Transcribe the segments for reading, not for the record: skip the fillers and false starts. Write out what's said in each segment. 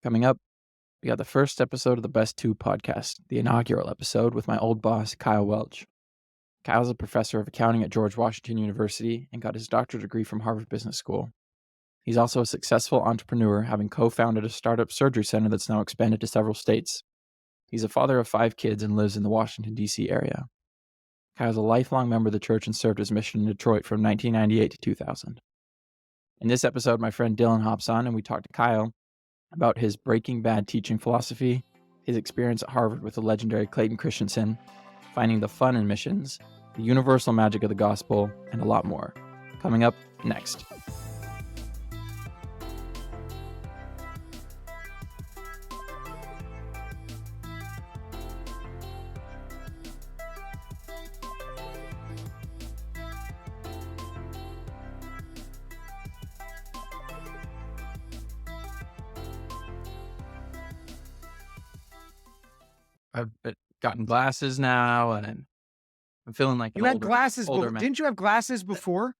Coming up, we got the first episode of the Best Two podcast, the inaugural episode with my old boss, Kyle Welch. Kyle's a professor of accounting at George Washington University and got his doctorate degree from Harvard Business School. He's also a successful entrepreneur, having co-founded a startup surgery center that's now expanded to several states. He's a father of 5 kids and lives in the Washington, D.C. area. Kyle's a lifelong member of the church and served his mission in Detroit from 1998 to 2000. In this episode, my friend Dylan hops on and we talk to Kyle about his Breaking Bad teaching philosophy, his experience at Harvard with the legendary Clayton Christensen, finding the fun in missions, the universal magic of the gospel, and a lot more. Coming up next. I've gotten glasses now, and I'm feeling like You had glasses older before. man. Didn't you have glasses before?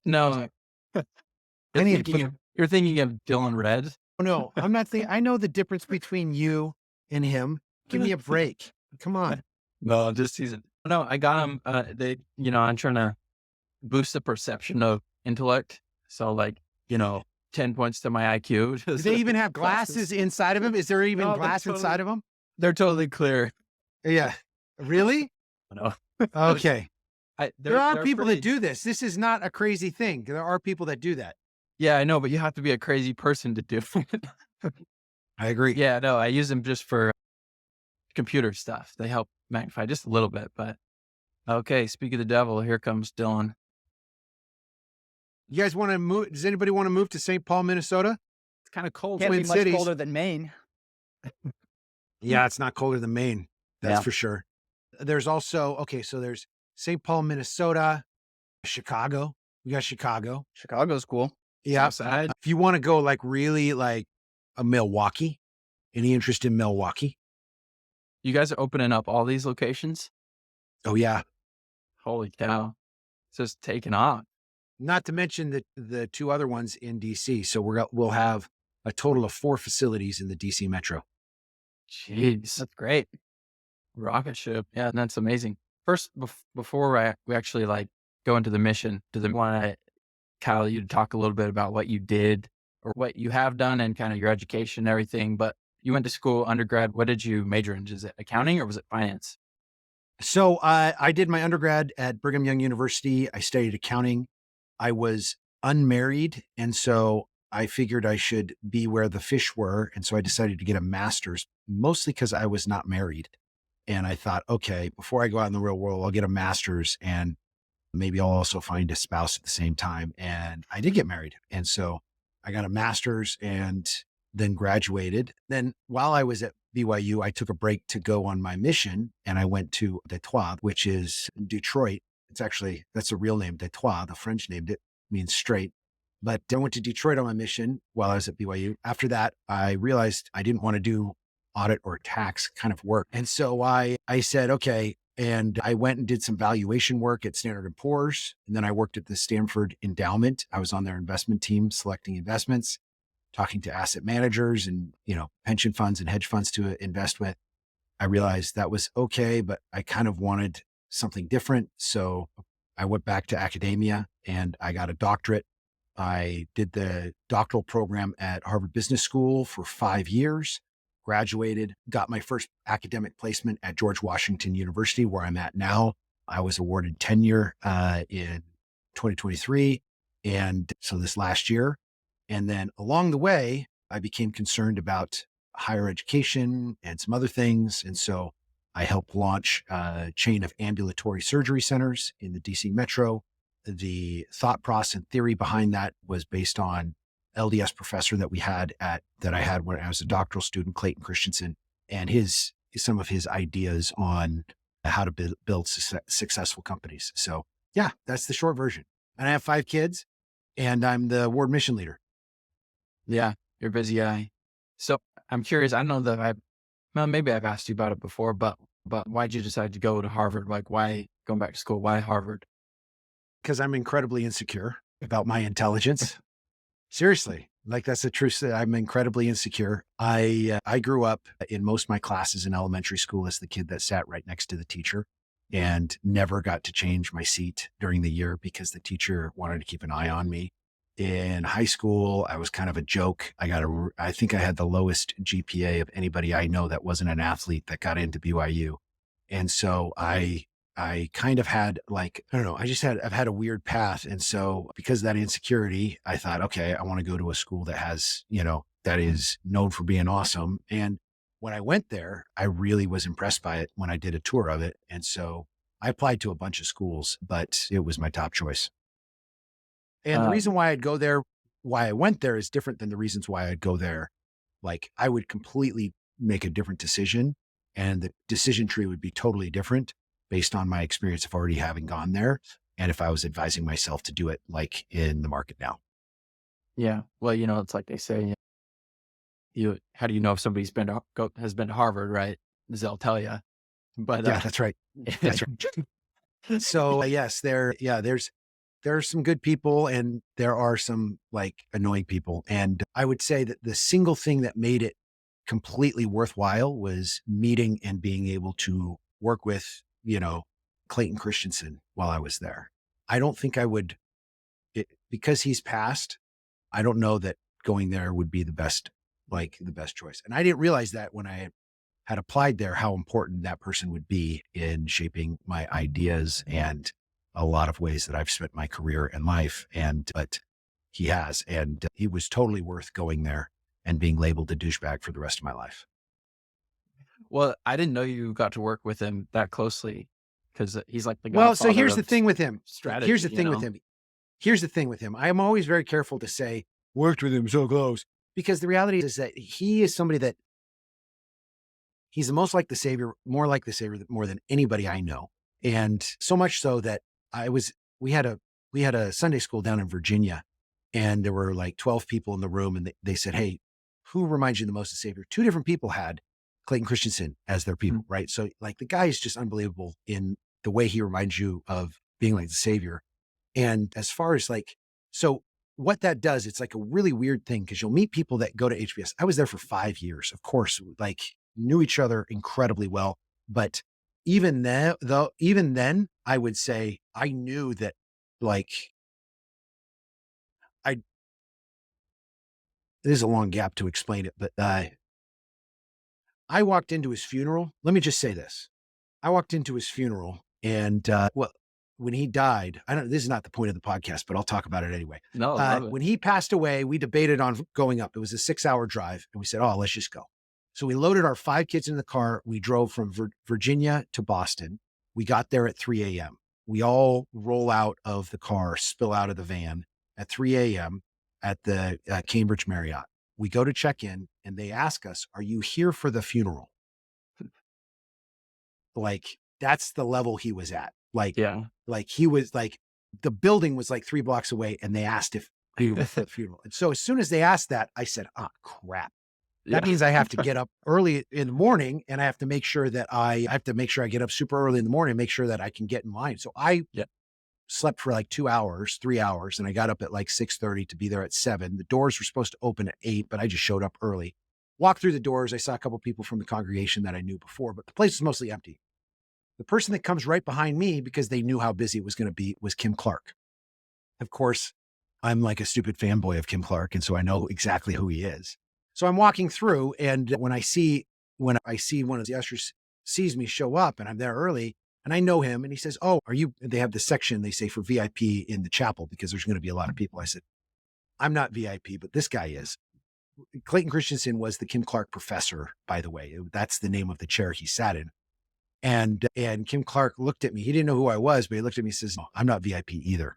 No, you're thinking of Dylan Red. Oh, no, I'm not thinking. I know the difference between you and him. Give me a break. Come on. No, just season. No, I got them. I'm trying to boost the perception of intellect. So, 10 points to my IQ. Do they even have glasses inside of him? Is there even glass inside of them? They're totally clear. Yeah. Really? No. Okay. There are people pretty... that do this. This is not a crazy thing. There are people that do that. Yeah, I know, but you have to be a crazy person to do it. I agree. Yeah, no, I use them just for computer stuff. They help magnify just a little bit, but okay. Speak of the devil, here comes Dylan. You guys want to move? Does anybody want to move to St. Paul, Minnesota? It's kind of cold. Can't be Twin much Cities. colder than Maine. Yeah, it's not colder than Maine. That's Yeah. for sure. There's also, so there's St. Paul, Minnesota, Chicago. We got Chicago. Chicago's cool. Yeah. Outside. If you want to go really like a Milwaukee, any interest in Milwaukee? You guys are opening up all these locations? Oh, yeah. Holy cow. It's just taking off. Not to mention the 2 other ones in DC. So we'll have a total of 4 facilities in the DC metro. Jeez. That's great. Rocket ship. Yeah, that's amazing. First, before we actually go into the mission, do they want Kyle, you to talk a little bit about what you did or what you have done and kind of your education and everything? But you went to school, undergrad. What did you major in? Is it accounting or was it finance? So I did my undergrad at Brigham Young University. I studied accounting. I was unmarried, and so I figured I should be where the fish were. And so I decided to get a master's, mostly because I was not married. And I thought, okay, before I go out in the real world, I'll get a master's and maybe I'll also find a spouse at the same time. And I did get married. And so I got a master's and then graduated. Then while I was at BYU, I took a break to go on my mission and I went to Detroit, which is Detroit. That's a real name, Detroit. The French named it, means straight. But I went to Detroit on my mission while I was at BYU. After that, I realized I didn't want to do audit or tax kind of work. And so I said, okay. And I went and did some valuation work at Standard & Poor's. And then I worked at the Stanford Endowment. I was on their investment team, selecting investments, talking to asset managers and, pension funds and hedge funds to invest with. I realized that was okay, but I kind of wanted something different. So I went back to academia and I got a doctorate. I did the doctoral program at Harvard Business School for 5 years, graduated, got my first academic placement at George Washington University, where I'm at now. I was awarded tenure in 2023. And so this last year. And then along the way, I became concerned about higher education and some other things. And so I helped launch a chain of ambulatory surgery centers in the DC metro. The thought process and theory behind that was based on LDS professor that I had when I was a doctoral student, Clayton Christensen, and some of his ideas on how to build successful companies. So yeah, that's the short version. And I have 5 kids and I'm the ward mission leader. Yeah, you're a busy guy. So I'm curious. I know that maybe I've asked you about it before, but why'd you decide to go to Harvard? Why going back to school? Why Harvard? Because I'm incredibly insecure about my intelligence. Seriously. Like that's the truth. I'm incredibly insecure. I grew up in most of my classes in elementary school as the kid that sat right next to the teacher and never got to change my seat during the year because the teacher wanted to keep an eye on me. In high school, I was kind of a joke. I think I had the lowest GPA of anybody I know that wasn't an athlete that got into BYU. And so I kind of had like, I don't know, I've had a weird path. And so because of that insecurity, I thought, okay, I want to go to a school that has, that is known for being awesome. And when I went there, I really was impressed by it when I did a tour of it. And so I applied to a bunch of schools, but it was my top choice. And the reason Um, why I'd go there, why I went there is different than the reasons why I'd go there. Like I would completely make a different decision and the decision tree would be totally different based on my experience of already having gone there. And if I was advising myself to do it like in the market now. yeah. Well, it's like they say, how do you know if somebody's has been to Harvard, right? They'll tell you. But Yeah, that's right. That's right. So yes, there are some good people and there are some like annoying people. And I would say that the single thing that made it completely worthwhile was meeting and being able to work with, Clayton Christensen while I was there. I don't think I would, because he's passed. I don't know that going there would be the best choice. And I didn't realize that when I had applied there, how important that person would be in shaping my ideas and a lot of ways that I've spent my career and life. But he has, and he was totally worth going there and being labeled a douchebag for the rest of my life. well, I didn't know you got to work with him that closely because he's like the Well, so godfather here's the of thing with him. Here's the strategy, thing with him. Here's the thing with him. I am always very careful to say worked with him so close because the reality is that he is somebody that he's the most like the savior, more like the savior more than anybody I know. And so much so that I was, we had a, we had a Sunday school down in Virginia and there were like 12 people in the room and they said, hey, who reminds you the most of Savior? Two different people had Clayton Christensen as their Mhm. people, right? So like the guy is just unbelievable in the way he reminds you of being like the Savior. And as far as like, so what that does, it's like a really weird thing because you'll meet people that go to HBS. I was there for 5 years, of course, like knew each other incredibly well. But even then, I would say I knew that like I, there's a long gap to explain it, but I walked into his funeral. Let me just say this. I walked into his funeral and, well, when he died, I don't, this is not the point of the podcast, but I'll talk about it anyway. No, I love it. When he passed away, we debated on going up. It was a 6-hour drive and we said, oh, let's just go. So we loaded our 5 kids in the car. We drove from Virginia to Boston. We got there at 3 a.m. We all roll out of the car, spill out of the van at 3 a.m. at the Cambridge Marriott. We go to check in and they ask us, are you here for the funeral? Like that's the level he was at. Yeah. Like he was like the building was like 3 blocks away and they asked if we were for the funeral. And so as soon as they asked that, I said, ah, crap. That Yeah. means I have to get up early in the morning and I have to make sure that I have to make sure I get up super early in the morning, make sure that I can get in line. So I Yeah. slept for like 2 hours, 3 hours, and I got up at like 6:30 to be there at 7. The doors were supposed to open at 8, but I just showed up early. Walked through the doors. I saw a couple people from the congregation that I knew before, but the place was mostly empty. The person that comes right behind me because they knew how busy it was going to be was Kim Clark. Of course, I'm like a stupid fanboy of Kim Clark, and so I know exactly who he is. So I'm walking through, and when I see one of the ushers sees me show up, and I'm there early, and I know him, and he says, "Oh, are you?" And they have the section they say for VIP in the chapel because there's going to be a lot of people. I said, "I'm not VIP, but this guy is." Clayton Christensen was the Kim Clark professor, by the way. That's the name of the chair he sat in. And Kim Clark looked at me. He didn't know who I was, but he looked at me and says, "No, I'm not VIP either."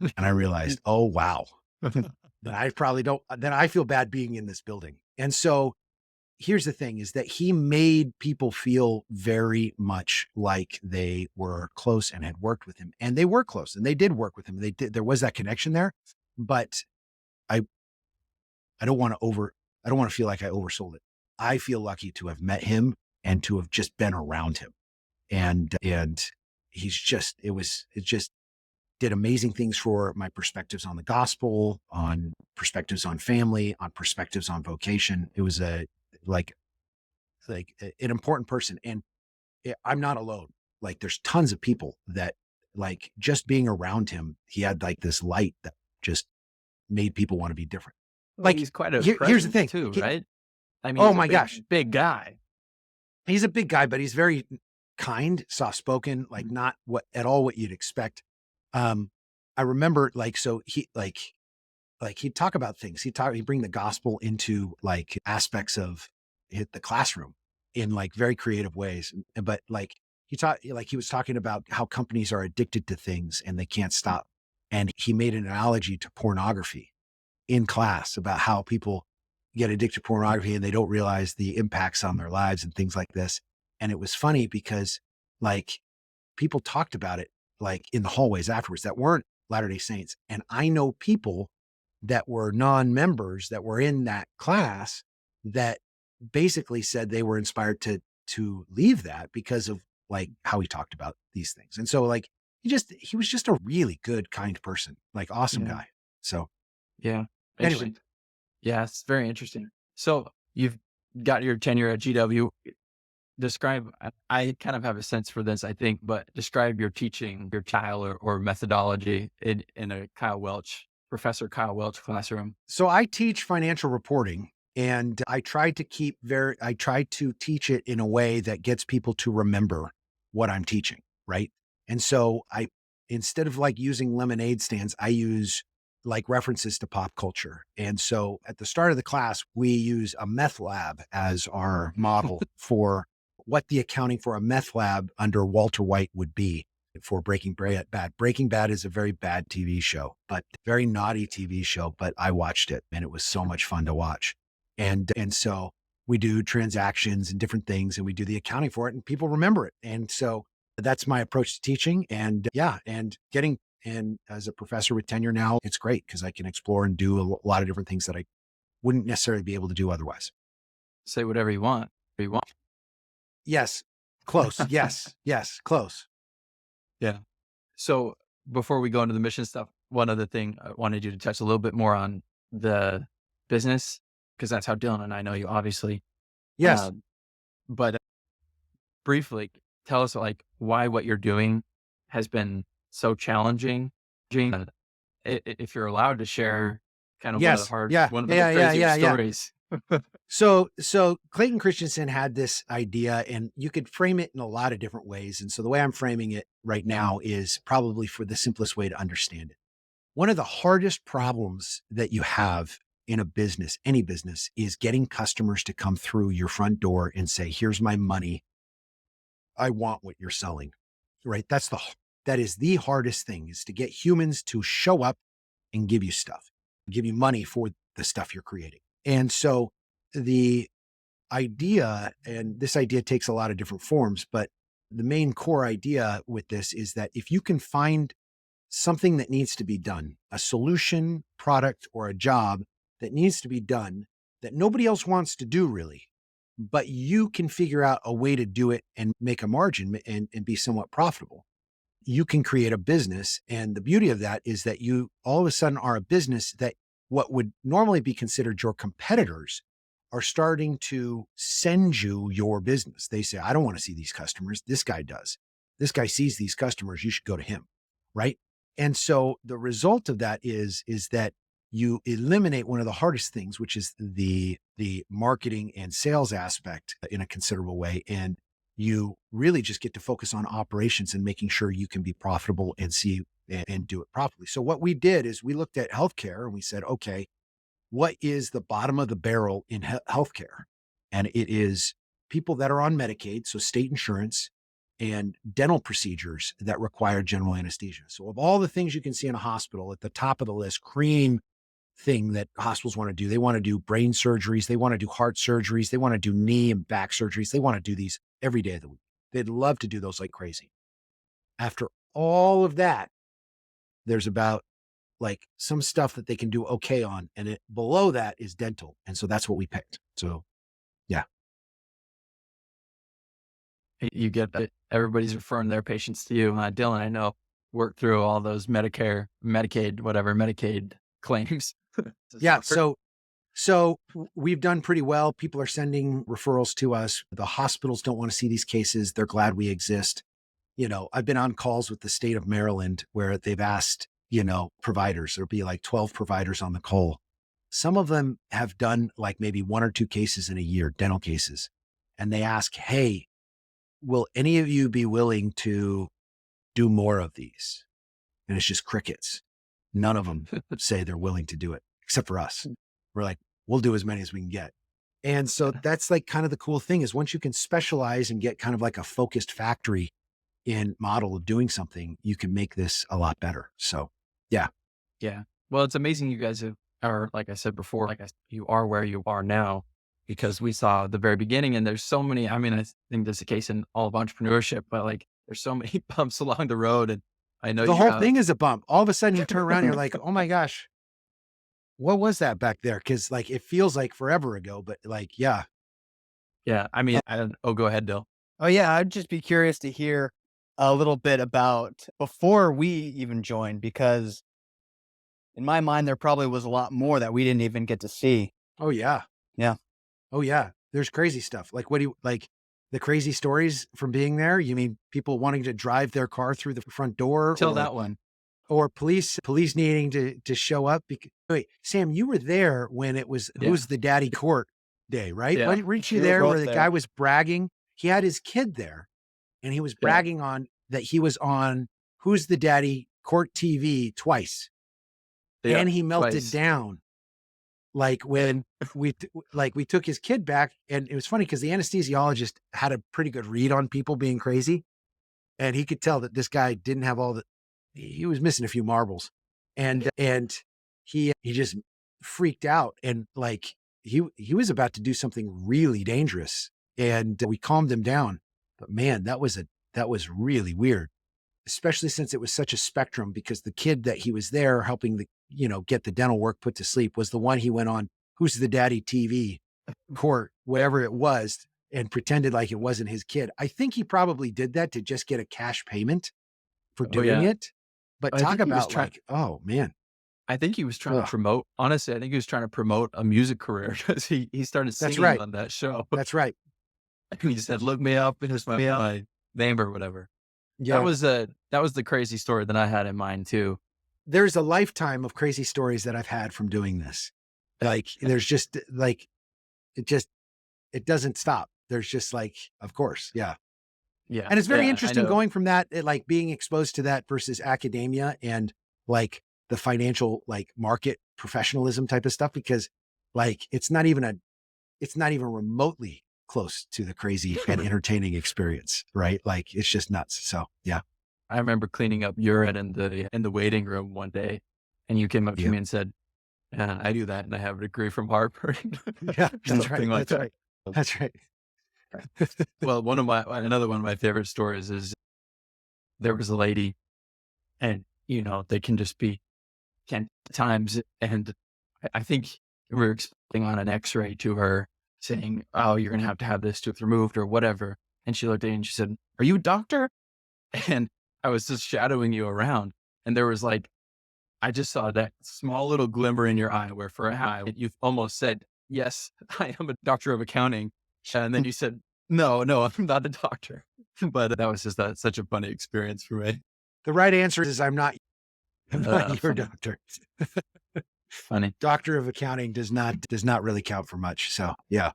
And I realized, oh wow, then I probably don't, then I feel bad being in this building. And so here's the thing is that he made people feel very much like they were close and had worked with him. And they were close and they did work with him. They did, there was that connection there, but I I don't want to I don't want to feel like I oversold it. I feel lucky to have met him and to have just been around him. And he's just, it's just did amazing things for my perspectives on the gospel, on perspectives on family, on perspectives on vocation. It was like an important person. And I'm not alone. Like there's tons of people that like just being around him, he had like this light that just made people want to be different. Well, Like he's quite a here's the presence thing. too, right? I mean, Oh he's a my gosh, big guy. he's a big guy, but he's very kind, soft spoken, like Mhm. not what at all what you'd expect. Um, I remember like so he like he'd talk about things. He'd bring the gospel into like aspects of hit the classroom in like very creative ways. But like he was talking about how companies are addicted to things and they can't stop. And he made an analogy to pornography in class about how people get addicted to pornography and they don't realize the impacts on their lives and things like this. And it was funny because like people talked about it like in the hallways afterwards that weren't Latter-day Saints. And I know people that were non-members that were in that class that basically said they were inspired to leave that because of like how he talked about these things. And so like he was just a really good, kind person, like awesome Yeah. guy. So Yeah. anyway, Interesting. Yeah, it's very interesting. So you've got your tenure at GW. Describe, I kind of have a sense for this, I think, but describe your teaching, your style or methodology in a Professor Kyle Welch classroom. so I teach financial reporting and I try to teach it in a way that gets people to remember what I'm teaching, right? And so instead of like using lemonade stands, I use like references to pop culture. And so at the start of the class, we use a meth lab as our model for what the accounting for a meth lab under Walter White would be for Bad. Breaking Bad is a very bad TV show, but very naughty TV show, but I watched it and it was so much fun to watch. And so we do transactions and different things and we do the accounting for it and people remember it. And so that's my approach to teaching and yeah, and as a professor with tenure now, it's great because I can explore and do a lot of different things that I wouldn't necessarily be able to do otherwise. Say whatever you want. You want. Yes, close. Yes, yes, close. Yeah. So before we go into the mission stuff, one other thing I wanted you to touch a little bit more on the business, because that's how Dylan and I know you, obviously. Yes. But briefly, tell us like why what you're doing has been so challenging. If you're allowed to share kind of Yes. Yeah. one of the Yeah. Yeah. crazier Yeah. Yeah. stories. So Clayton Christensen had this idea and you could frame it in a lot of different ways. And so the way I'm framing it right now is probably for the simplest way to understand it. One of the hardest problems that you have in a business, any business, is getting customers to come through your front door and say, here's my money. I want what you're selling. Right? That is the hardest thing is to get humans to show up and give you stuff, give you money for the stuff you're creating. And so the idea, and this idea takes a lot of different forms, but the main core idea with this is that if you can find something that needs to be done, a solution, product, or a job that needs to be done that nobody else wants to do really, but you can figure out a way to do it and make a margin and be somewhat profitable, you can create a business. And the beauty of that is that you all of a sudden are a business that what would normally be considered your competitors are starting to send you your business. They say, I don't want to see these customers. This guy does. This guy sees these customers. You should go to him. Right. And so the result of that is that you eliminate one of the hardest things, which is the marketing and sales aspect in a considerable way. And you really just get to focus on operations and making sure you can be profitable and and do it properly. So what we did is we looked at healthcare and we said, okay, what is the bottom of the barrel in healthcare? And it is people that are on Medicaid, so state insurance and dental procedures that require general anesthesia. So of all the things you can see in a hospital at the top of the list, cream thing that hospitals want to do. They want to do brain surgeries. They want to do heart surgeries. They want to do knee and back surgeries. They want to do these every day of the week. They'd love to do those like crazy. After all of that, there's about like some stuff that they can do okay on. And below that is dental. And so that's what we picked. So yeah. You get that everybody's referring their patients to you. Dylan, I know work through all those Medicare, Medicaid, whatever, Medicaid claims to Yeah. start. So we've done pretty well. People are sending referrals to us. The hospitals don't want to see these cases. They're glad we exist. I've been on calls with the state of Maryland where they've asked, providers, there'll be like 12 providers on the call. Some of them have done like maybe 1 or 2 cases in a year, dental cases. And they ask, hey, will any of you be willing to do more of these? And it's just crickets. None of them say they're willing to do it, except for us. We're like, we'll do as many as we can get. And so that's like kind of the cool thing is once you can specialize and get kind of like a focused factory in model of doing something, you can make this a lot better. So yeah. Yeah. Well, it's amazing you guys are, like I said before, you are where you are now because we saw the very beginning and there's so many, I mean, I think that's the case in all of entrepreneurship, but like there's so many bumps along the road. And I know The you whole have, thing is a bump. All of a sudden you turn around and you're like, oh my gosh, what was that back there? Cause like it feels like forever ago, but like, yeah. yeah, I mean, go ahead, Dill. Oh, yeah. I'd just be curious to hear a little bit about before we even joined, because in my mind, there probably was a lot more that we didn't even get to see. Oh yeah. Yeah. Oh yeah. There's crazy stuff. Like what do you like the crazy stories from being there? You mean people wanting to drive their car through the front door Tell that one. or police needing to show up? Wait, Sam, you were there when it was Yeah. Who's the Daddy Court Day, right? Yeah. Weren't you We were there both where the there. guy was bragging? He had his kid there and he was bragging on that he was on Who's the Daddy Court TV twice. Yeah, And he melted twice. down. Like when we took his kid back, and it was funny because the anesthesiologist had a pretty good read on people being crazy. And he could tell that this guy didn't have he was missing a few marbles. And he just freaked out and like he was about to do something really dangerous. And we calmed him down. But man, that was really weird, especially since it was such a spectrum because the kid that he was there helping get the dental work put to sleep was the one he went on Who's the Daddy TV court, whatever it was, and pretended like it wasn't his kid. I think he probably did that to just get a cash payment for doing it. But I talk think he was about oh man. I think he was trying Ugh. to promote, honestly, I think he was trying to promote a music career because he started singing right. on that show. That's right. He said, look me up, and it's my name or whatever. Yeah. That was the crazy story that I had in mind too. There's a lifetime of crazy stories that I've had from doing this. Like there's just like, it doesn't stop. There's just like, of course. Yeah. Yeah. And it's very yeah, I interesting know. going from that, like being exposed to that versus academia and like the financial, like market professionalism type of stuff, because like, it's not even remotely close to the crazy and entertaining experience, right? Like it's just nuts. So yeah. I remember cleaning up urine in the waiting room one day, and you came up to Yeah. me and said, I do that, and I have a degree from Harvard. Yeah, that's right. Something like That's right. That's right. Well, another one of my favorite stories is there was a lady, and they can just be 10 times, and I think we were expecting on an X-ray to her saying, "Oh, you're gonna have to have this tooth removed or whatever," and she looked at me and she said, "Are you a doctor?" And I was just shadowing you around, and there was like, I just saw that small little glimmer in your eye where for a high you almost said, "Yes, I am a doctor of accounting," and then you said, "No, I'm not a doctor." But that was just such a funny experience for me. The right answer is I'm not your Funny. doctor. Funny. Doctor of accounting does not really count for much. So yeah.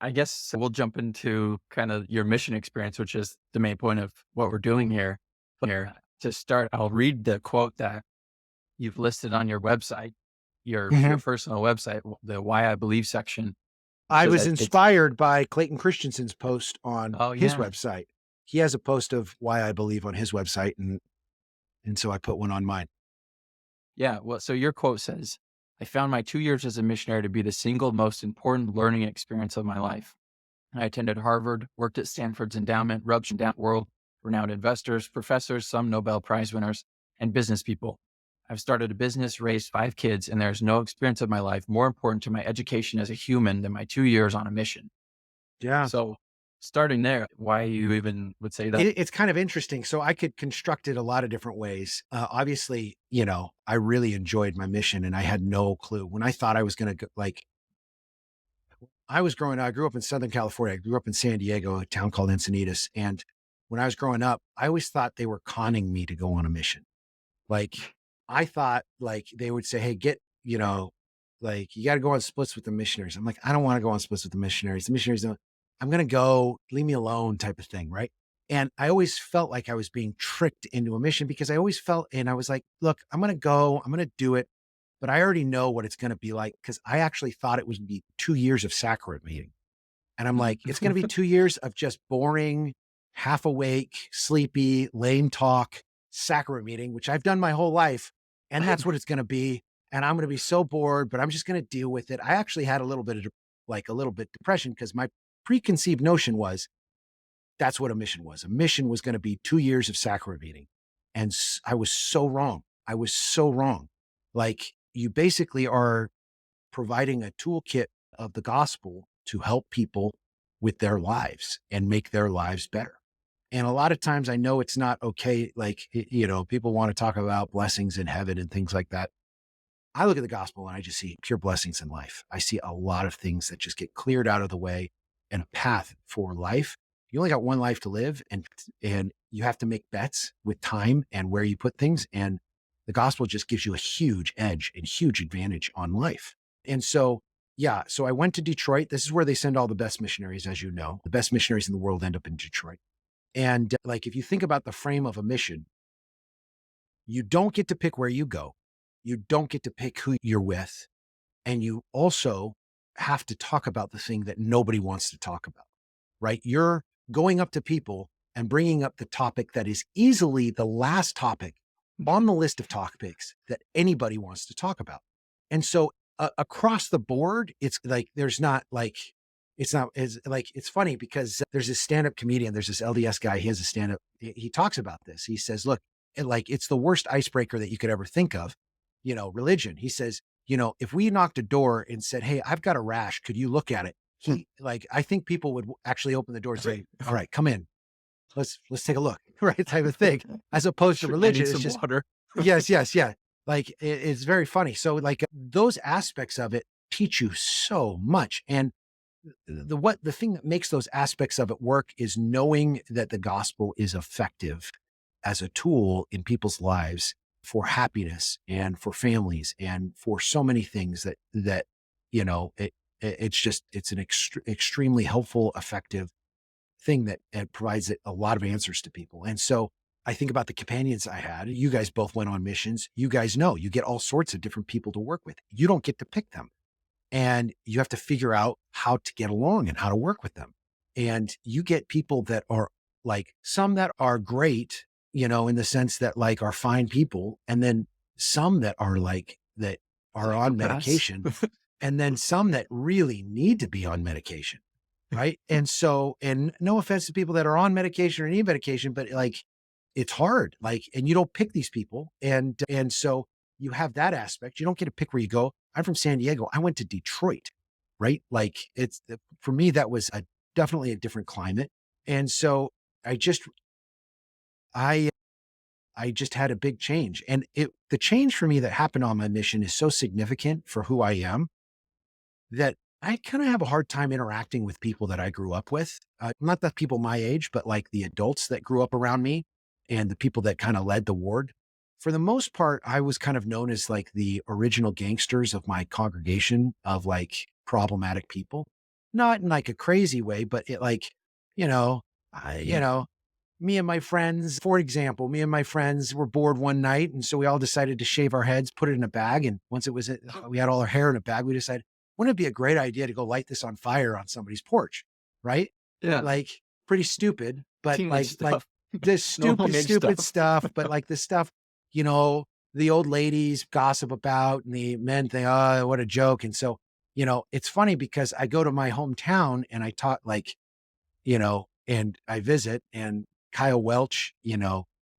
I guess we'll jump into kind of your mission experience, which is the main point of what we're doing here. Here to start, I'll read the quote that you've listed on your website, your personal website, the Why I Believe section. I So was that inspired by Clayton Christensen's post on his yeah. website. He has a post of Why I Believe on his website, and so I put one on mine. Yeah. Well, so your quote says, "I found my 2 years as a missionary to be the single most important learning experience of my life. I attended Harvard, worked at Stanford's Endowment, rubbed down world-renowned investors, professors, some Nobel Prize winners, and business people. I've started a business, raised 5 kids, and there's no experience of my life more important to my education as a human than my 2 years on a mission." Yeah. So starting there, why you even would say that? It's kind of interesting. So I could construct it a lot of different ways. Obviously, I really enjoyed my mission and I had no clue when I thought I was going to like, I was growing up, I grew up in Southern California. I grew up in San Diego, a town called Encinitas. And when I was growing up, I always thought they were conning me to go on a mission. Like I thought like they would say, hey, like you got to go on splits with the missionaries. I'm like, I don't want to go on splits with the missionaries. The missionaries don't, I'm going to go, leave me alone type of thing. Right. And I always felt like I was being tricked into a mission because I always felt, and I was like, look, I'm going to go, I'm going to do it. But I already know what it's going to be like because I actually thought it would be 2 years of sacrament meeting. And I'm like, it's going to be 2 years of just boring, half awake, sleepy, lame talk, sacrament meeting, which I've done my whole life. And that's what it's going to be. And I'm going to be so bored, but I'm just going to deal with it. I actually had a little bit of a little bit depression because my preconceived notion was that's what a mission was. A mission was going to be 2 years of sacrament meeting. And I was so wrong. I was so wrong. Like you basically are providing a toolkit of the gospel to help people with their lives and make their lives better. And a lot of times I know it's not okay. Like, people want to talk about blessings in heaven and things like that. I look at the gospel and I just see pure blessings in life. I see a lot of things that just get cleared out of the way and a path for life. You only got one life to live and you have to make bets with time and where you put things. And the gospel just gives you a huge edge and huge advantage on life. And so, yeah, so I went to Detroit. This is where they send all the best missionaries, as you know. The best missionaries in the world end up in Detroit. And like, if you think about the frame of a mission, you don't get to pick where you go. You don't get to pick who you're with. And you also have to talk about the thing that nobody wants to talk about, right? You're going up to people and bringing up the topic that is easily the last topic on the list of topics that anybody wants to talk about. And so across the board, it's like, there's not like, it's not as like, it's funny because there's this stand-up comedian, there's this LDS guy, he has a stand-up, he talks about this. He says, look, it's the worst icebreaker that you could ever think of, religion. He says, if we knocked a door and said, hey, I've got a rash, could you look at it? I think people would actually open the door and say, all right, come in. Let's take a look, right? Type of thing, as opposed to religion. It's just water. yes, yes, yeah. Like it's very funny. So like those aspects of it teach you so much. And the thing that makes those aspects of it work is knowing that the gospel is effective as a tool in people's lives for happiness and for families and for so many things that it's an extremely helpful, effective thing that provides a lot of answers to people. And so I think about the companions I had. You guys both went on missions. You guys know you get all sorts of different people to work with. You don't get to pick them. And you have to figure out how to get along and how to work with them. And you get people that are like some that are great, in the sense that like are fine people. And then some that are like that are on medication. And then some that really need to be on medication. Right. And so, and no offense to people that are on medication or need medication, but like, it's hard, like, and you don't pick these people. And so you have that aspect. You don't get to pick where you go. I'm from San Diego. I went to Detroit, right? Like for me, that was definitely a different climate. And so I just, I, I just had a big change, and the change for me that happened on my mission is so significant for who I am that I kind of have a hard time interacting with people that I grew up with. Not the people my age, but like the adults that grew up around me and the people that kind of led the ward. For the most part, I was kind of known as like the original gangsters of my congregation of like problematic people, not in like a crazy way, but it like, you know, me and my friends, for example, me and my friends were bored one night. And so we all decided to shave our heads, put it in a bag. And once we had all our hair in a bag, we decided, wouldn't it be a great idea to go light this on fire on somebody's porch? Right. Yeah. Like pretty stupid, but Teenage like stuff. this Normal stupid age stuff. But like this stuff, the old ladies gossip about and the men think, oh, what a joke. And so, it's funny because I go to my hometown and I talk like, and I visit, and Kyle Welch,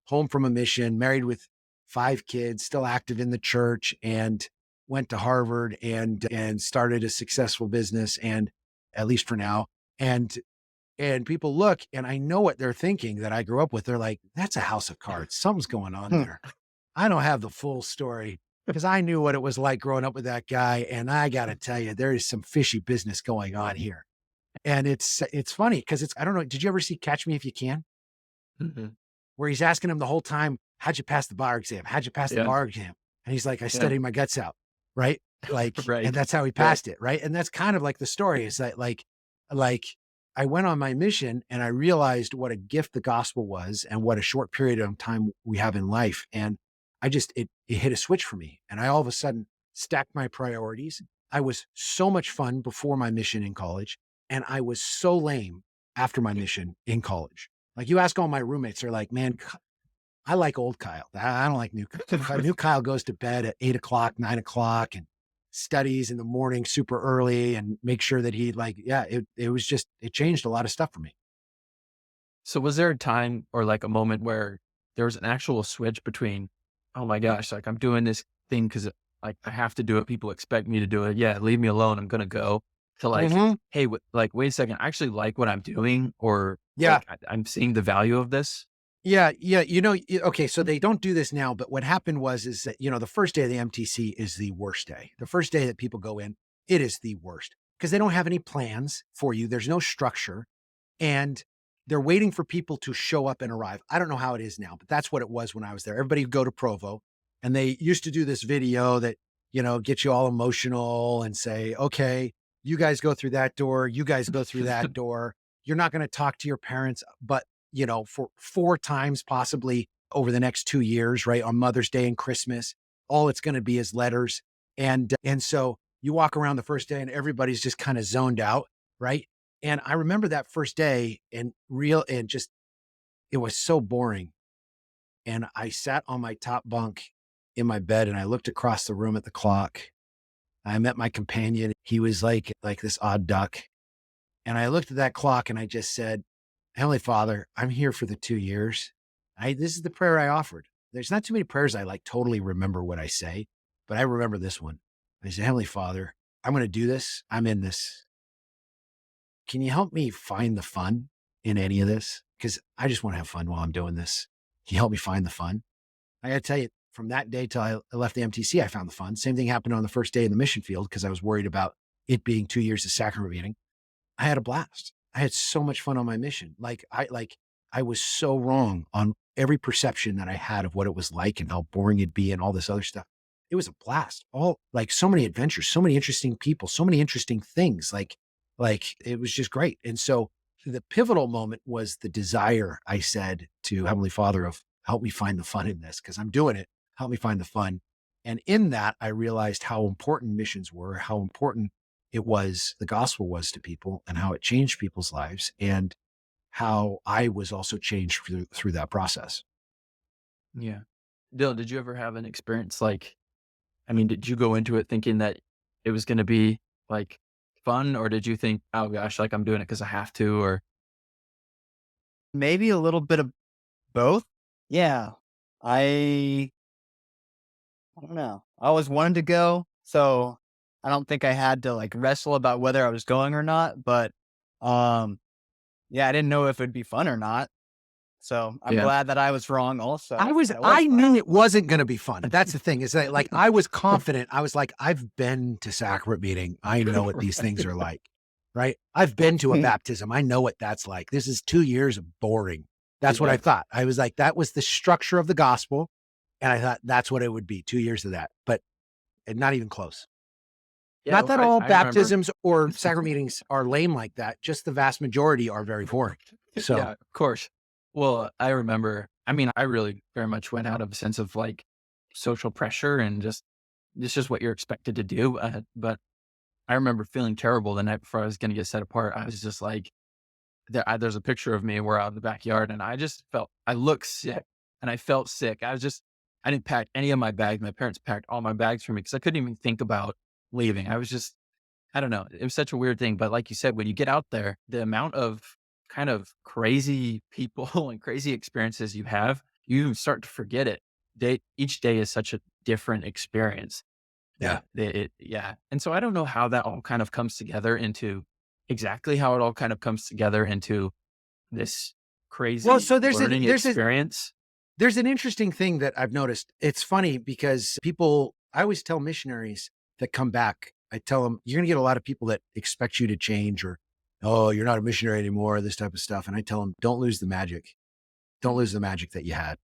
home from a mission, married with 5 kids, still active in the church, and went to Harvard and started a successful business, and at least for now. And And people look, and I know what they're thinking that I grew up with. They're like, that's a house of cards. Something's going on Hmm. there. I don't have the full story because I knew what it was like growing up with that guy. And I got to tell you, there is some fishy business going on here. And it's funny because I don't know. Did you ever see Catch Me If You Can? Mhm. Where he's asking him the whole time, how'd you pass the bar exam? How'd you pass the Yeah. bar exam? And he's like, I Yeah. studied my guts out. Right. Like, and Right. that's how he Right. passed it. Right. And that's kind of like the story is that like I went on my mission and I realized what a gift the gospel was and what a short period of time we have in life. And it hit a switch for me. And I all of a sudden stacked my priorities. I was so much fun before my mission in college. And I was so lame after my mission in college. Like you ask all my roommates, they're like, man, I like old Kyle. I don't like new Kyle. New Kyle goes to bed at 8 o'clock, 9 o'clock and studies in the morning super early and make sure that it was just, it changed a lot of stuff for me. So was there a time or like a moment where there was an actual switch between, oh my gosh, like I'm doing this thing because like I have to do it. People expect me to do it. Yeah, leave me alone. I'm gonna go to like, Hmm. hey, like wait a second, I actually like what I'm doing, or Yeah. like I'm seeing the value of this. Yeah. Yeah. Okay. So they don't do this now, but what happened is that, the first day of the MTC is the worst day. The first day that people go in, it is the worst because they don't have any plans for you. There's no structure. And they're waiting for people to show up and arrive. I don't know how it is now, but that's what it was when I was there. Everybody would go to Provo and they used to do this video that, gets you all emotional and say, okay, you guys go through that door. You guys go through that door. You're not going to talk to your parents, but, for 4 times possibly over the next 2 years, right? On Mother's Day and Christmas, all it's going to be is letters. And so you walk around the first day and everybody's just kind of zoned out, right? And I remember that first day and just it was so boring. And I sat on my top bunk in my bed and I looked across the room at the clock. I met my companion. He was like this odd duck. And I looked at that clock and I just said, Heavenly Father, I'm here for the 2 years. This is the prayer I offered. There's not too many prayers I like totally remember what I say, but I remember this one. I said, Heavenly Father, I'm going to do this. I'm in this. Can you help me find the fun in any of this? Because I just want to have fun while I'm doing this. Can you help me find the fun? I got to tell you, from that day till I left the MTC, I found the fun. Same thing happened on the first day in the mission field because I was worried about it being 2 years of sacrament meeting. I had a blast. I had so much fun on my mission. I was so wrong on every perception that I had of what it was like and how boring it'd be and all this other stuff. It was a blast. All like so many adventures, so many interesting people, so many interesting things. Like it was just great. And so the pivotal moment was the desire I said to Heavenly Father of help me find the fun in this because I'm doing it. Help me find the fun. And in that, I realized how important missions were, how important the gospel was to people and how it changed people's lives and how I was also changed through that process. Yeah. Dill, did you ever have an experience like, I mean, did you go into it thinking that it was going to be like fun, or did you think, oh gosh, like I'm doing it because I have to, or Maybe a little bit of both. Yeah. I I don't know. I always wanted to go, so I don't think I had to like wrestle about whether I was going or not, but um yeah, I didn't know if it'd be fun or not. So I'm yeah, glad that I was wrong also. And it was I fun. knew it wasn't going to be fun. That's the thing is that I was confident. I was like, I've been to sacrament meeting. I know what these things are like, right? I've been to a baptism. I know what that's like. This is 2 years of boring. That's what I yeah, thought. I was like, that was the structure of the gospel. And I thought that's what it would be 2 years of that, but not even close. yeah. Not Well, that I, all I remember. baptisms or sacrament meetings are lame like that. Just the vast majority are very boring. Yeah, So, of course. Well, I remember, I mean, I really very much went out of a sense of like social pressure and just, it's just what you're expected to do. But I remember feeling terrible the night before I was going to get set apart. I was just like, there's a picture of me. We're out in the backyard and I just felt, I looked sick and I felt sick. I didn't pack any of my bags. My parents packed all my bags for me because I couldn't even think about leaving. I was just, I don't know. It was such a weird thing. But like you said, when you get out there, the amount of kind of crazy people and crazy experiences you have, you start to forget it. Each day is such a different experience yeah. yeah. And so I don't know how that all kind of comes together into exactly how it all kind of comes together into this Well, crazy so learning experience. there's an interesting thing that I've noticed. It's funny because I always tell missionaries that come back, I tell them, you're going to get a lot of people that expect you to change or, oh, you're not a missionary anymore, this type of stuff. And I tell them, don't lose the magic. Don't lose the magic that you had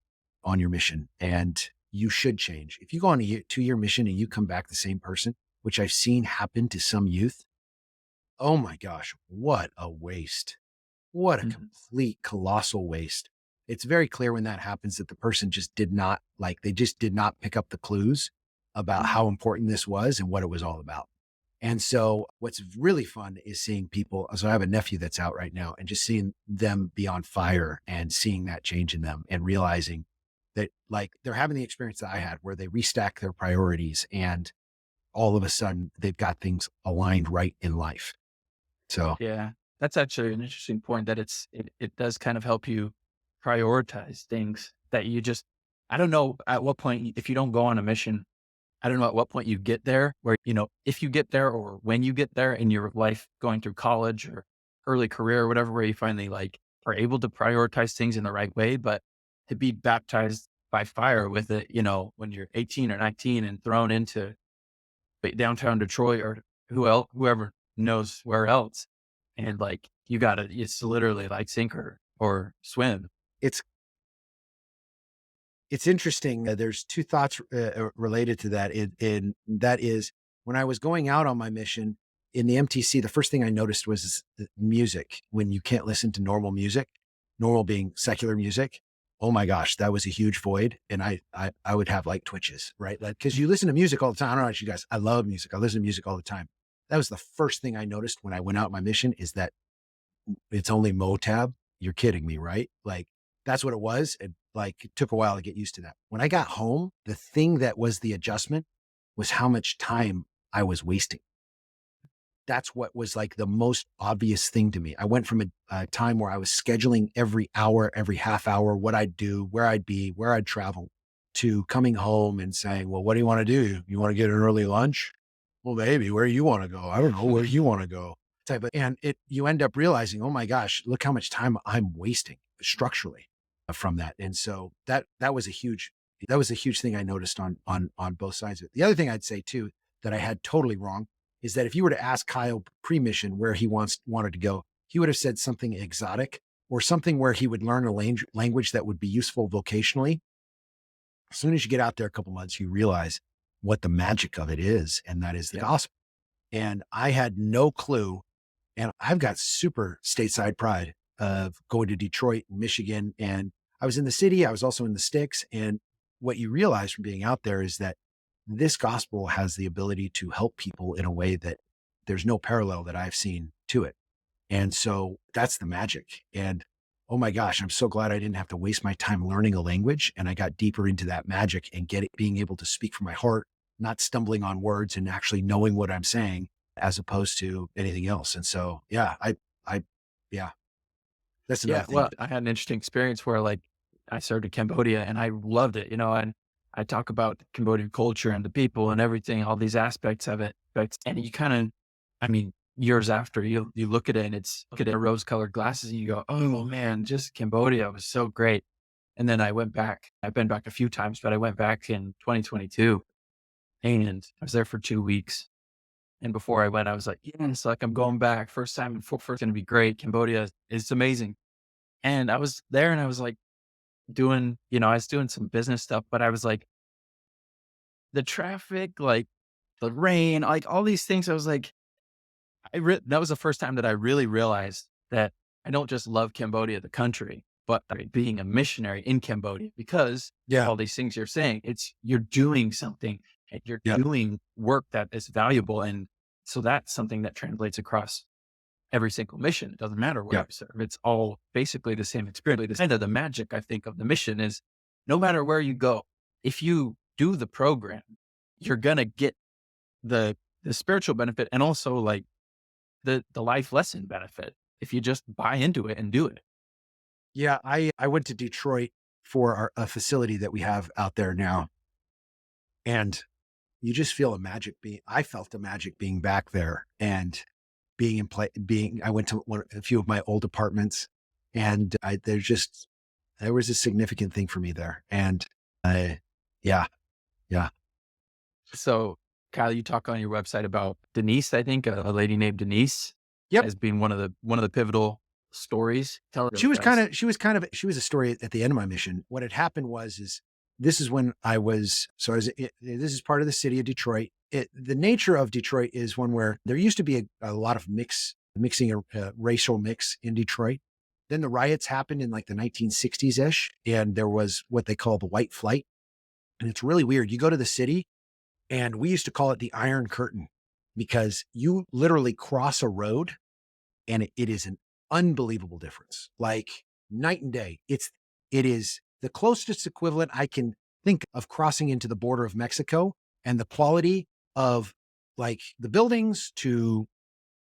on your mission. And you should change. If you go on a 2-year mission and you come back the same person, which I've seen happen to some youth, oh my gosh, what a waste. What a Mhm. complete colossal waste. It's very clear when that happens that the person just did not they just did not pick up the clues about how important this was and what it was all about. And so what's really fun is seeing people. So I have a nephew that's out right now and just seeing them be on fire and seeing that change in them and realizing that they're having the experience that I had where they restack their priorities and all of a sudden they've got things aligned right in life. So Yeah, that's actually an interesting point that it does kind of help you prioritize things that you just I don't know at what point if you don't go on a mission, I don't know at what point you get there where, if you get there or when you get there in your life going through college or early career or whatever, where you finally are able to prioritize things in the right way, but to be baptized by fire with it, when you're 18 or 19 and thrown into downtown Detroit or whoever knows where else. And it's literally like sink or swim. it's it's interesting. There's two thoughts related to that. And that is when I was going out on my mission in the MTC, the first thing I noticed was the music. When you can't listen to normal music, normal being secular music. Oh my gosh, that was a huge void. And I would have twitches, right? Cause you listen to music all the time. I don't know about you guys. I love music. I listen to music all the time. That was the first thing I noticed when I went out on my mission is that it's only Motab. You're kidding me, right? That's what it was. And it took a while to get used to that. When I got home, the thing that was the adjustment was how much time I was wasting. That's what was the most obvious thing to me. I went from a time where I was scheduling every hour, every half hour, what I'd do, where I'd be, where I'd travel, to coming home and saying, well, what do you want to do? You want to get an early lunch? Well, maybe where you want to go. I don't know where you want to go. And you end up realizing, oh my gosh, look how much time I'm wasting structurally from that. And so that was a huge thing I noticed on both sides of it. The other thing I'd say too, that I had totally wrong is that if you were to ask Kyle pre-mission where he wanted to go, he would have said something exotic or something where he would learn a language that would be useful vocationally. As soon as you get out there a couple months, you realize what the magic of it is, and that is the Yeah. gospel. And I had no clue. And I've got super stateside pride of going to Detroit, Michigan. And I was in the city. I was also in the sticks. And what you realize from being out there is that this gospel has the ability to help people in a way that there's no parallel that I've seen to it. And so that's the magic. And oh my gosh, I'm so glad I didn't have to waste my time learning a language. And I got deeper into that magic and being able to speak from my heart, not stumbling on words and actually knowing what I'm saying as opposed to anything else. And so, yeah, that's Yeah. another thing. Well, I had an interesting experience where I served in Cambodia and I loved it, and I talk about Cambodian culture and the people and everything, all these aspects of it. And you kind of, I mean, years after you look at it and look at it rose colored glasses and you go, oh man, just Cambodia was so great. And then I went back, I've been back a few times, but I went back in 2022 and I was there for 2 weeks. And before I went, I was like, yes, I'm going back. First time, first going to be great. Cambodia is amazing. And I was there and I was I was doing some business stuff, but I was the traffic, the rain, all these things. I was that was the first time that I really realized that I don't just love Cambodia, the country, but being a missionary in Cambodia because of Yeah. all these things you're saying. You're doing something and you're Yeah. doing work that is valuable. And so that's something that translates across every single mission. It doesn't matter where Yeah. you serve. It's all basically the same experience. The kind of the magic, I think, of the mission is no matter where you go, if you do the program, you're going to get the spiritual benefit and also the life lesson benefit if you just buy into it and do it. Yeah. I went to Detroit for a facility that we have out there now. And you just feel I felt the magic being back there. And I went to a few of my old apartments, and there was a significant thing for me there. And yeah, yeah. So, Kyle, you talk on your website about Denise, I think, a lady named Denise, Yep. as being one of the pivotal stories. Tell She us, was guys. she was a story at the end of my mission. What had happened is this is when this is part of the city of Detroit. The nature of Detroit is one where there used to be a lot of mixing a racial mix in Detroit. Then the riots happened in like the 1960s ish, and there was what they call the white flight. And it's really weird. You go to the city, and we used to call it the Iron Curtain because you literally cross a road and it is an unbelievable difference, like night and day. It is the closest equivalent I can think of crossing into the border of Mexico, and the quality of like the buildings to,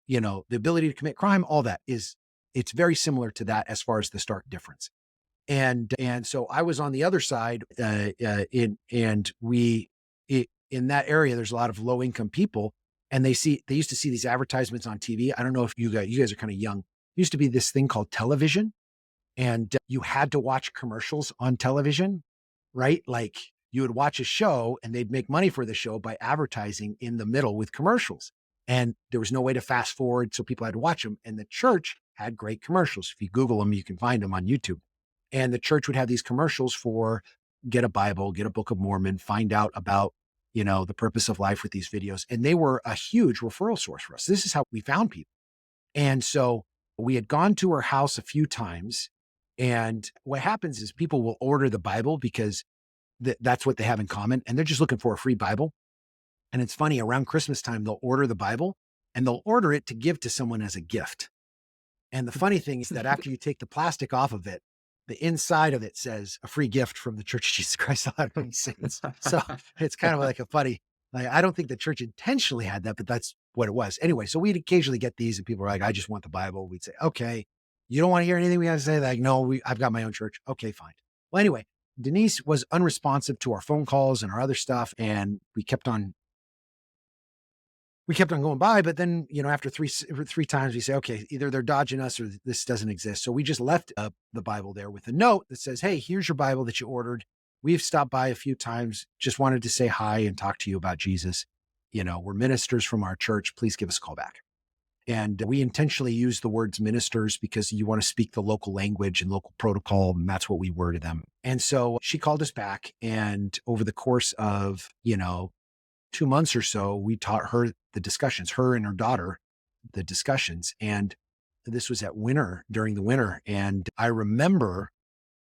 the ability to commit crime, all that it's very similar to that as far as the stark difference. And so I was on the other side, in that area, there's a lot of low income people, and they used to see these advertisements on TV. I don't know if you guys are kind of young. Used to be this thing called television, and you had to watch commercials on television, right? Like you would watch a show and they'd make money for the show by advertising in the middle with commercials. And there was no way to fast forward. So people had to watch them. And the church had great commercials. If you Google them, you can find them on YouTube. And the church would have these commercials for get a Bible, get a Book of Mormon, find out about, the purpose of life with these videos. And they were a huge referral source for us. This is how we found people. And so we had gone to her house a few times. And what happens is people will order the Bible because that's what they have in common. And they're just looking for a free Bible. And it's funny, around Christmas time, they'll order the Bible and they'll order it to give to someone as a gift. And the funny thing is that after you take the plastic off of it, the inside of it says a free gift from the Church of Jesus Christ of Latter-day Saints. So it's kind of like a funny, like, I don't think the church intentionally had that, but that's what it was. Anyway, so we'd occasionally get these and people were like, I just want the Bible. We'd say, okay, you don't want to hear anything we have to say? Like, no, I've got my own church. Okay, fine. Well, anyway, Denise was unresponsive to our phone calls and our other stuff. And we kept on going by, but then, after three times we say, okay, either they're dodging us or this doesn't exist. So we just left the Bible there with a note that says, hey, here's your Bible that you ordered. We've stopped by a few times. Just wanted to say hi and talk to you about Jesus. We're ministers from our church. Please give us a call back. And we intentionally use the words ministers because you want to speak the local language and local protocol. And that's what we were to them. And so she called us back. And over the course of, 2 months or so, we taught her the discussions, her and her daughter, the discussions. And this was during the winter. And I remember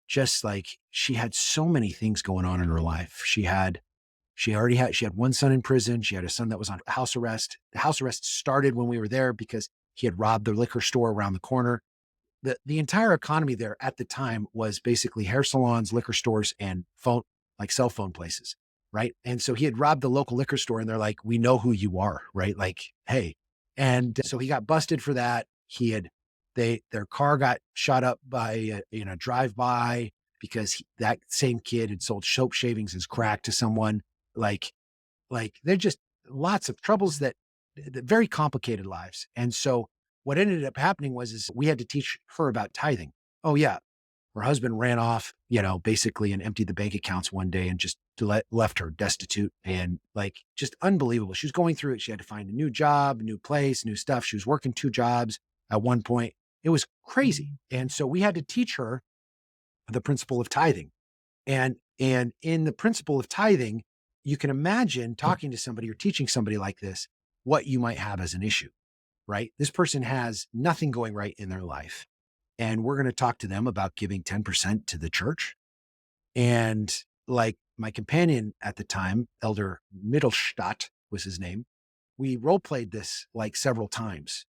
just like she had so many things going on in her life. She had one son in prison. She had a son that was on house arrest. The house arrest started when we were there because he had robbed the liquor store around the corner. The entire economy there at the time was basically hair salons, liquor stores, and cell phone places. Right. And so he had robbed the local liquor store and they're like, we know who you are. Right. Like, hey. And so he got busted for that. Their car got shot up by in a drive-by because that same kid had sold soap shavings as crack to someone. Like they're just lots of troubles that very complicated lives. And so what ended up happening is we had to teach her about tithing. Oh yeah. Her husband ran off, basically and emptied the bank accounts one day and just left her destitute and just unbelievable. She was going through it. She had to find a new job, a new place, new stuff. She was working 2 jobs at one point. It was crazy. And so we had to teach her the principle of tithing. And in the principle of tithing, you can imagine talking to somebody or teaching somebody like this, what you might have as an issue, right? This person has nothing going right in their life. And we're going to talk to them about giving 10% to the church. And like my companion at the time, Elder Mittelstadt was his name, we role played this like several times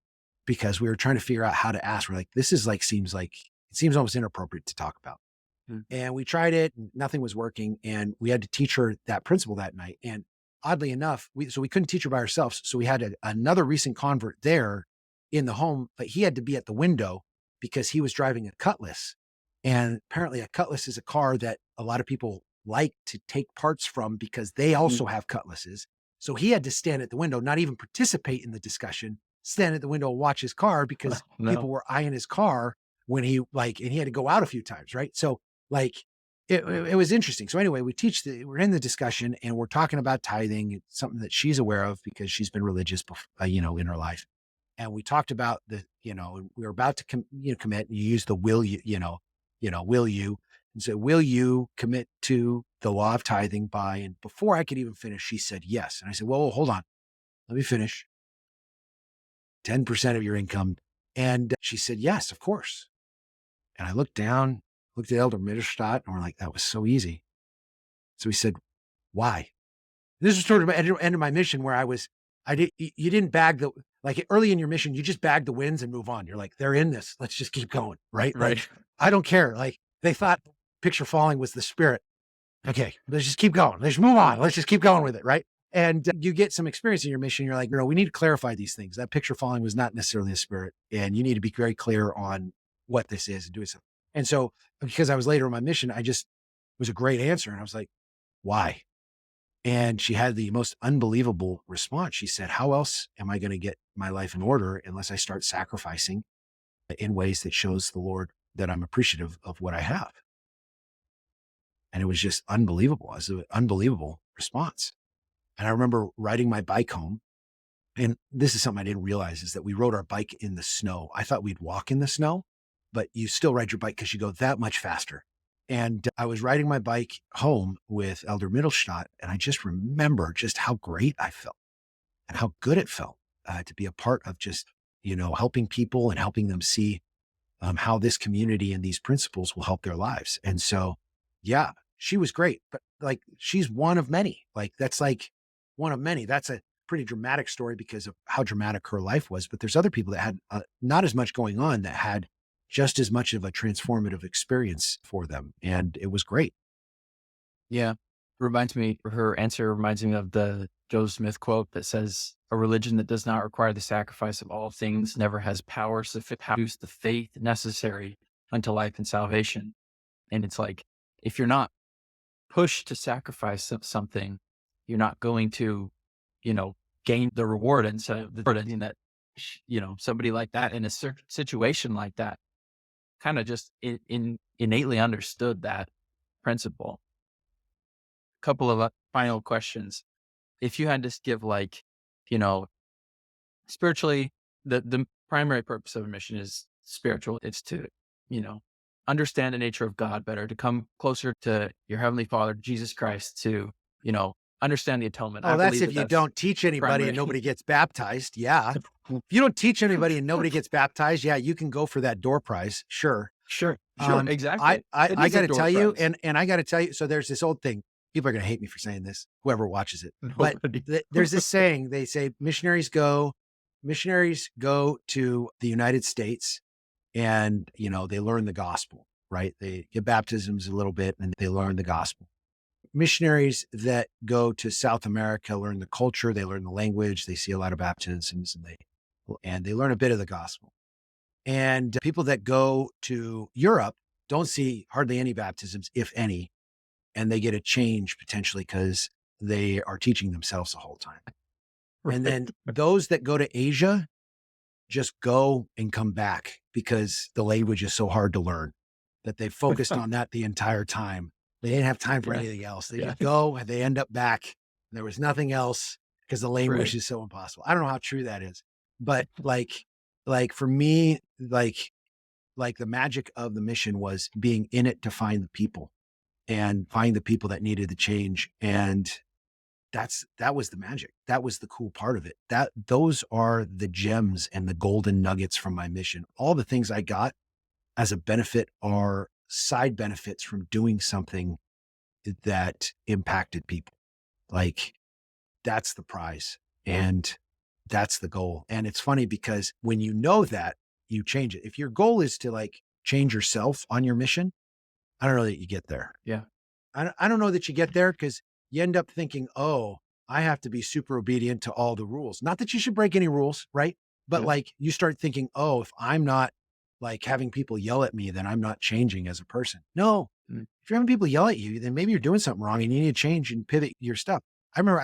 because we were trying to figure out how to ask. We're like, this is it seems almost inappropriate to talk about. And we tried it and nothing was working. And we had to teach her that principle that night. And oddly enough, we couldn't teach her by ourselves. So we had another recent convert there in the home, but he had to be at the window because he was driving a Cutlass. And apparently a Cutlass is a car that a lot of people like to take parts from because they also have Cutlasses. So he had to stand at the window, not even participate in the discussion, stand at the window and watch his car because people No. were eyeing his car when he and he had to go out a few times. Right. So like, it was interesting. So anyway, we're in the discussion and we're talking about tithing. It's something that she's aware of because she's been religious, in her life. And we talked about we were about to commit. And you use the will will you? And so, will you commit to the law of tithing by? And before I could even finish, she said yes. And I said, well, hold on, let me finish. 10% of your income. And she said, yes, of course. And I looked down, looked at Elder Mittelstadt, and we're like, that was so easy. So we said, why? This was sort of the end of my mission where you didn't bag like early in your mission, you just bag the wins and move on. You're like, they're in this. Let's just keep going. Right. Right. Like, I don't care. Like they thought picture falling was the spirit. Okay, let's just keep going. Let's move on. Let's just keep going with it. Right. And you get some experience in your mission. You're like, we need to clarify these things. That picture falling was not necessarily a spirit. And you need to be very clear on what this is and do it. And so because I was later in my mission, it was a great answer. And I was like, why? And she had the most unbelievable response. She said, how else am I going to get my life in order unless I start sacrificing in ways that shows the Lord that I'm appreciative of what I have? And it was just unbelievable. It was an unbelievable response. And I remember riding my bike home. And this is something I didn't realize is that we rode our bike in the snow. I thought we'd walk in the snow, but you still ride your bike because you go that much faster. And I was riding my bike home with Elder Mittelstadt, and I just remember just how great I felt and how good it felt to be a part of just, helping people and helping them see how this community and these principles will help their lives. And so, yeah, she was great, but like, she's one of many. Like, that's like one of many. That's a pretty dramatic story because of how dramatic her life was. But there's other people that had not as much going on that had just as much of a transformative experience for them. And it was great. Yeah. Her answer reminds me of the Joseph Smith quote that says, a religion that does not require the sacrifice of all things never has power sufficient to produce the faith necessary unto life and salvation. And it's like, if you're not pushed to sacrifice something, you're not going to, gain the reward. And so the burden that, somebody like that in a situation like that kind of just innately understood that principle. Couple of final questions. If you had to give spiritually, the primary purpose of a mission is spiritual. It's to, understand the nature of God better, to come closer to your Heavenly Father, Jesus Christ, to, understand the atonement. Oh, that's if you don't teach anybody primary. and nobody gets baptized. Yeah. If you don't teach anybody and nobody gets baptized, yeah, you can go for that door prize. Sure. Sure. Exactly. I got to tell you, and I got to tell you, so there's this old thing. People are going to hate me for saying this, whoever watches it. But there's this saying, they say missionaries go to the United States and, they learn the gospel, right? They get baptisms a little bit and they learn the gospel. Missionaries that go to South America learn the culture, they learn the language, they see a lot of baptisms and they learn a bit of the gospel. And people that go to Europe don't see hardly any baptisms, if any, and they get a change potentially because they are teaching themselves the whole time. Right. And then those that go to Asia just go and come back because the language is so hard to learn that they focused on that the entire time. They didn't have time for anything else. They just go and they end up back. There was nothing else because the language is so impossible. I don't know how true that is, but like for me, like the magic of the mission was being in it to find the people and find the people that needed the change. And that was the magic. That was the cool part of it. Those are the gems and the golden nuggets from my mission. All the things I got as a benefit are side benefits from doing something that impacted people. Like, that's the prize and that's the goal. And it's funny because when you know that, you change it. If your goal is to change yourself on your mission, I don't know that you get there. Yeah. I don't know that you get there because you end up thinking, oh, I have to be super obedient to all the rules. Not that you should break any rules, right? But you start thinking, oh, if I'm not having people yell at me, then I'm not changing as a person. No, if you're having people yell at you, then maybe you're doing something wrong and you need to change and pivot your stuff. I remember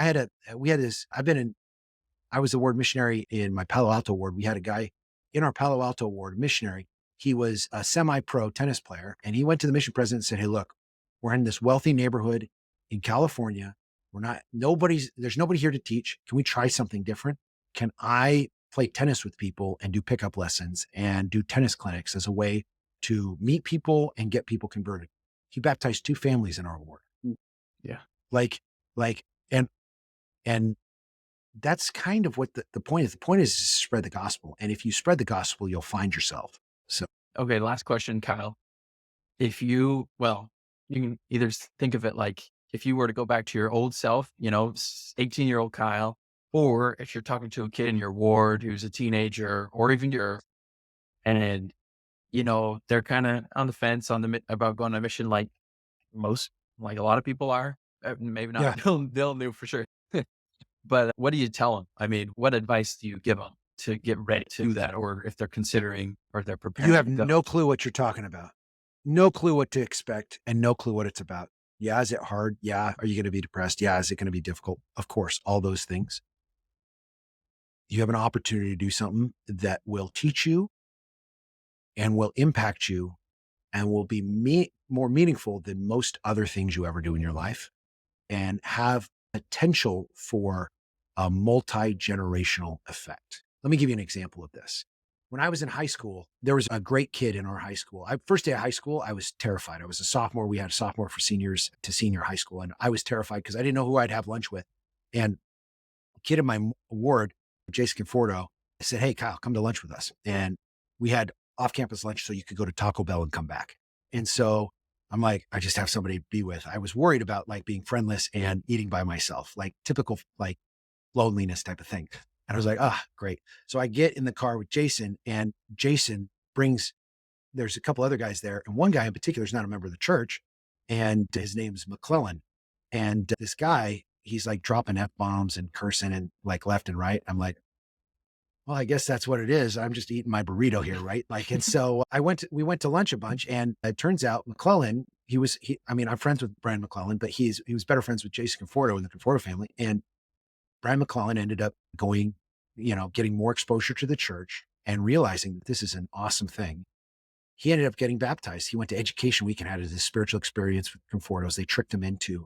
I was the ward missionary in my Palo Alto ward. We had a guy in our Palo Alto ward, missionary. He was a semi-pro tennis player, and he went to the mission president and said, "Hey, look, we're in this wealthy neighborhood in California. There's nobody here to teach. Can we try something different? Can I play tennis with people and do pickup lessons and do tennis clinics as a way to meet people and get people converted?" He baptized 2 families in our ward. Yeah. Like, like, and, and that's kind of what the point is. The point is to spread the gospel. And if you spread the gospel, you'll find yourself. So, Okay. Last question, Kyle. You can either think of it like if you were to go back to your old self, 18-year-old Kyle, or if you're talking to a kid in your ward who's a teenager, or even and they're kind of on the fence about going on a mission, like a lot of people are, maybe yeah, not. They'll know for sure. But what do you tell them? I mean, what advice do you give them to get ready to do that? Or if they're considering or they're preparing you have to go? no clue what you're talking about, no clue what to expect, and no clue what it's about. Yeah. Is it hard? Yeah. Are you going to be depressed? Yeah. Is it going to be difficult? Of course, all those things. You have an opportunity to do something that will teach you and will impact you and will be more meaningful than most other things you ever do in your life, and have potential for a multi-generational effect. Let me give you an example of this. When I was in high school, there was a great kid in our high school. First day of high school, I was terrified. I was a sophomore. We had a sophomore for seniors to senior high school. And I was terrified because I didn't know who I'd have lunch with. And a kid in my ward, Jason Conforto, said, "Hey, Kyle, come to lunch with us." And we had off-campus lunch so you could go to Taco Bell and come back. And so I'm like, I just have somebody to be with. I was worried about like being friendless and eating by myself, like typical like loneliness type of thing. And I was like, great. So I get in the car with Jason, and Jason there's a couple other guys there. And one guy in particular is not a member of the church, and his name's McClellan. And this guy, he's like dropping F-bombs and cursing and like left and right. I'm like, well, I guess that's what it is. I'm just eating my burrito here, right? Like, and so we went to lunch a bunch, and it turns out McClellan, I'm friends with Brian McClellan, but he was better friends with Jason Conforto and the Conforto family. And Brian McClellan ended up going, getting more exposure to the church and realizing that this is an awesome thing. He ended up getting baptized. He went to Education Week and had this spiritual experience with Confortos. They tricked him into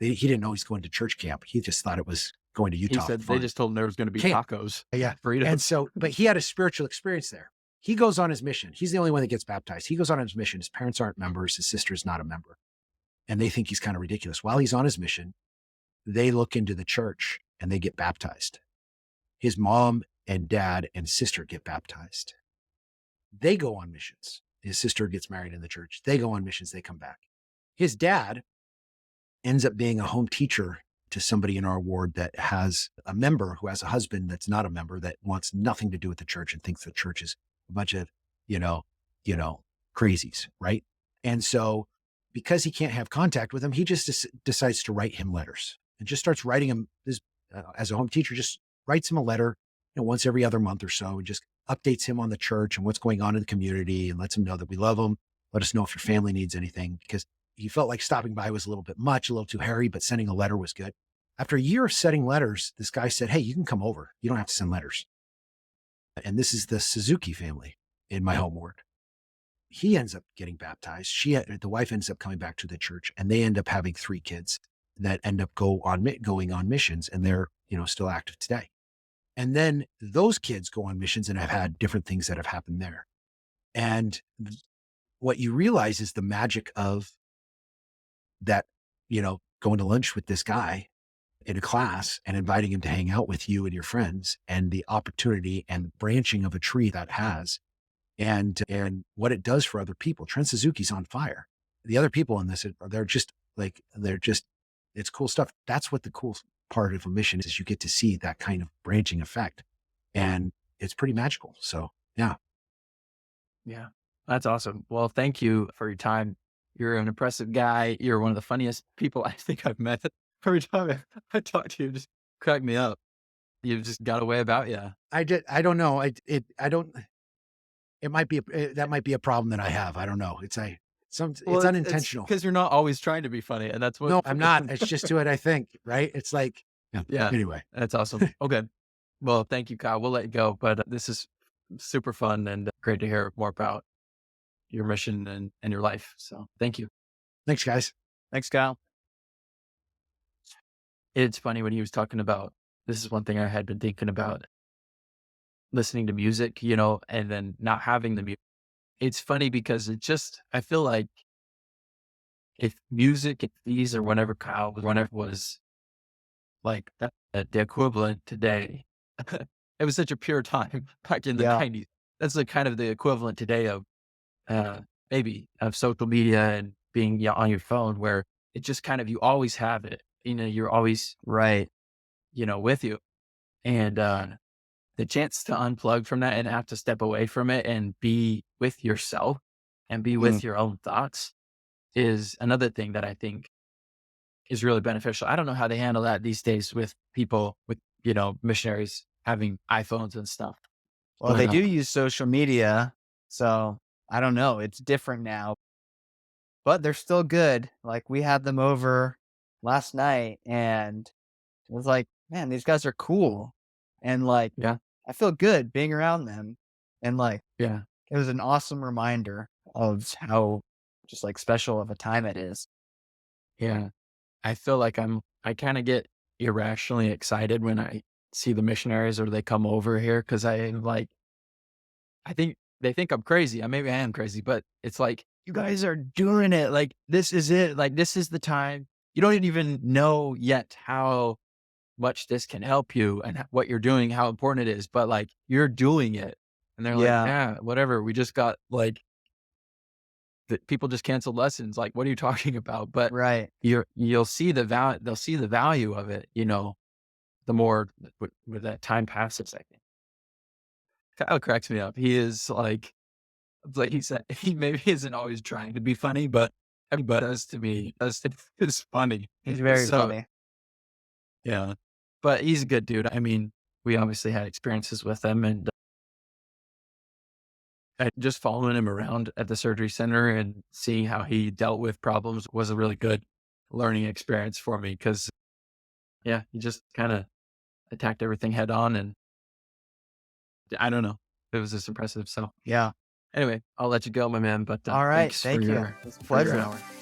he didn't know he's going to church camp. He just thought it was going to Utah. He said they just told him there was going to be tacos. Yeah. Burritos. And so, but he had a spiritual experience there. He goes on his mission. He's the only one that gets baptized. He goes on his mission. His parents aren't members. His sister is not a member. And they think he's kind of ridiculous. While he's on his mission, they look into the church and they get baptized. His mom and dad and sister get baptized. They go on missions. His sister gets married in the church. They go on missions. They come back. His dad ends up being a home teacher to somebody in our ward that has a member who has a husband that's not a member, that wants nothing to do with the church and thinks the church is a bunch of, crazies. Right. And so because he can't have contact with him, he just decides to write him letters and just starts writing him as a home teacher, just writes him a letter, once every other month or so, and just updates him on the church and what's going on in the community, and lets him know that we love him. Let us know if your family needs anything, because he felt like stopping by was a little bit much, a little too hairy, but sending a letter was good. After a year of sending letters, this guy said, "Hey, you can come over. You don't have to send letters." And this is the Suzuki family in my home ward. He ends up getting baptized. The wife ends up coming back to the church, and they end up having 3 kids that end up going on missions, and they're, still active today. And then those kids go on missions and have had different things that have happened there. And what you realize is the magic of that, going to lunch with this guy in a class and inviting him to hang out with you and your friends, and the opportunity and branching of a tree that has, and what it does for other people. Trent Suzuki's on fire. The other people in this, it's cool stuff. That's what the cool part of a mission is you get to see that kind of branching effect, and it's pretty magical. So, yeah. Yeah, that's awesome. Well, thank you for your time. You're an impressive guy. You're one of the funniest people I think I've met. Every time I talk to you, just crack me up. You've just got a way about you. I don't know. It might be, that might be a problem that I have. I don't know. It's unintentional. Because you're not always trying to be funny. And that's what. No, I'm not. It's just to it, I think. Right. It's like, Yeah. Anyway. That's awesome. Okay. Well, thank you, Kyle. We'll let you go, but this is super fun and great to hear more about your mission and your life. So thank you. Thanks, guys. Thanks, Kyle. It's funny when he was talking about, this is one thing I had been thinking about, listening to music, and then not having the music. It's funny because I feel like if music and these or whenever was like that, the equivalent today, it was such a pure time back in the Yeah. 90s. That's the kind of the equivalent today of uh, maybe of social media and being on your phone, where it just kind of, you always have it, you're always, Right. with you. And the chance to unplug from that and have to step away from it and be with yourself and be Mm. with your own thoughts is another thing that I think is really beneficial. I don't know how they handle that these days with people with, missionaries having iPhones and stuff. Well, But they do use social media, so I don't know. It's different now, but they're still good. Like we had them over last night and it was like, man, these guys are cool. And like, yeah, I feel good being around them. And like, yeah, it was an awesome reminder of how just like special of a time it is. yeah. I feel like I kind of get irrationally excited when I see the missionaries or they come over here because I think they think I'm crazy. Maybe I am crazy, but it's like, you guys are doing it. Like, this is it. Like, this is the time. You don't even know yet how much this can help you and what you're doing, how important it is, but like, you're doing it. And they're like, Yeah. yeah, whatever. We just got like, people just canceled lessons. Like, what are you talking about? But Right. you'll see the value, they'll see the value of it, the more with that time passes, I think. Kyle cracks me up. He is like he said, he maybe isn't always trying to be funny, but everybody does to me. It's funny. He's very So funny. yeah, but he's a good dude. I mean, we obviously had experiences with him, and just following him around at the surgery center and seeing how he dealt with problems was a really good learning experience for me. Because yeah, he just kind of attacked everything head on, and I don't know, it was just impressive. So Yeah. anyway, I'll let you go, my man. But All right. thanks for Thank you. your It's a for your pleasure. hour.